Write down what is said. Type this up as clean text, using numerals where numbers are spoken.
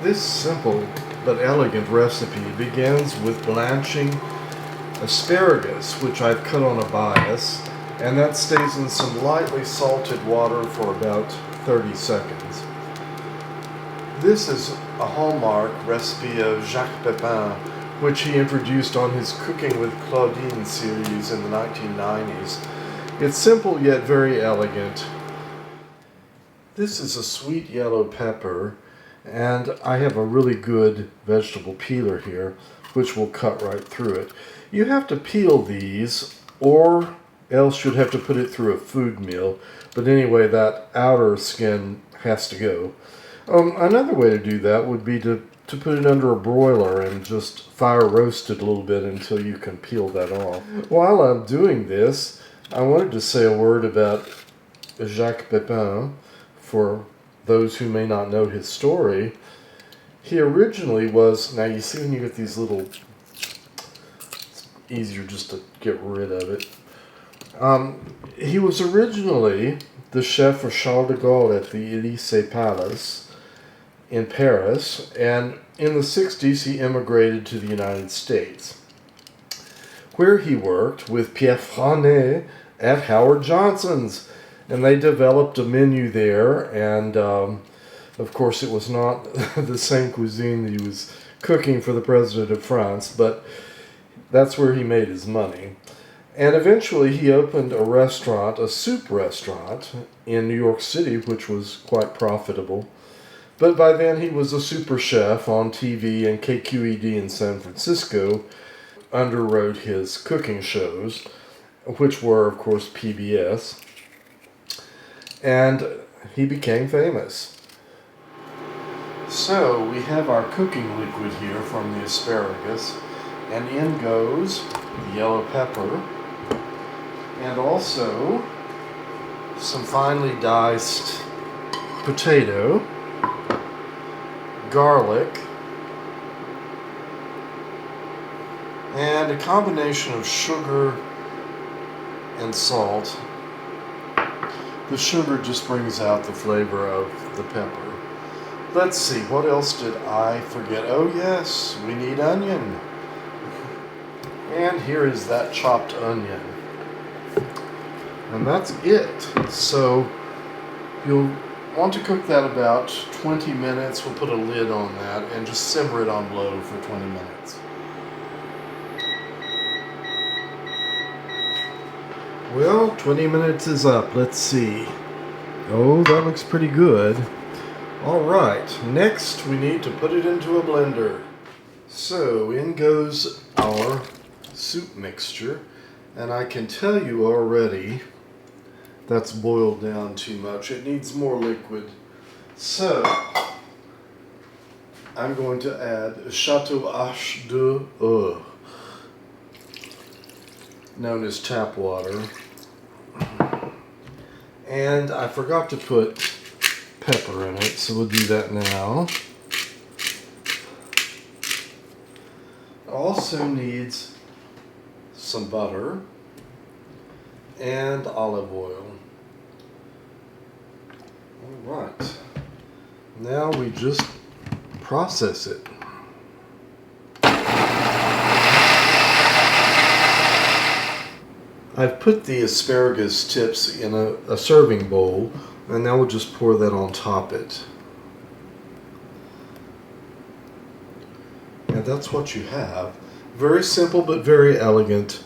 This simple but elegant recipe begins with blanching asparagus, which I've cut on a bias, and that stays in some lightly salted water for about 30 seconds. This is a hallmark recipe of Jacques Pépin, which he introduced on his Cooking with Claudine series in the 1990s. It's simple yet very elegant. This is a sweet yellow pepper, and I have a really good vegetable peeler here, which will cut right through it. You have to peel these, or else you'd have to put it through a food mill, but anyway, that outer skin has to go. Another way to do that would be to put it under a broiler and just fire roast it a little bit until you can peel that off. While I'm doing this, I wanted to say a word about Jacques Pépin. For those who may not know his story, he originally was, now you see when you get these little, it's easier just to get rid of it. He was originally the chef for Charles de Gaulle at the Élysée Palace in Paris, and in the 60s he immigrated to the United States, where he worked with Pierre Franet at Howard Johnson's, and they developed a menu there, and of course it was not the same cuisine that he was cooking for the President of France, but that's where he made his money. And eventually he opened a restaurant, a soup restaurant, in New York City, which was quite profitable. But by then he was a super chef on TV, and KQED in San Francisco underwrote his cooking shows, which were, of course, PBS. And he became famous. So we have our cooking liquid here from the asparagus, and in goes the yellow pepper, and also some finely diced potato, garlic, and a combination of sugar and salt. The sugar just brings out the flavor of the pepper. Let's see, what else did I forget? Oh yes, we need onion. And here is that chopped onion. And that's it. So you'll want to cook that about 20 minutes. We'll put a lid on that and just simmer it on low for 20 minutes. Well, 20 minutes is up. Let's see. Oh, that looks pretty good. Alright, next we need to put it into a blender. So in goes our soup mixture, and I can tell you already that's boiled down too much. It needs more liquid. So I'm going to add Chateau H2O, known as tap water. And I forgot to put pepper in it, so we'll do that now. Also needs some butter and olive oil. Alright, now we just process it. I've put the asparagus tips in a serving bowl, and now we'll just pour that on top it. And that's what you have. Very simple but very elegant.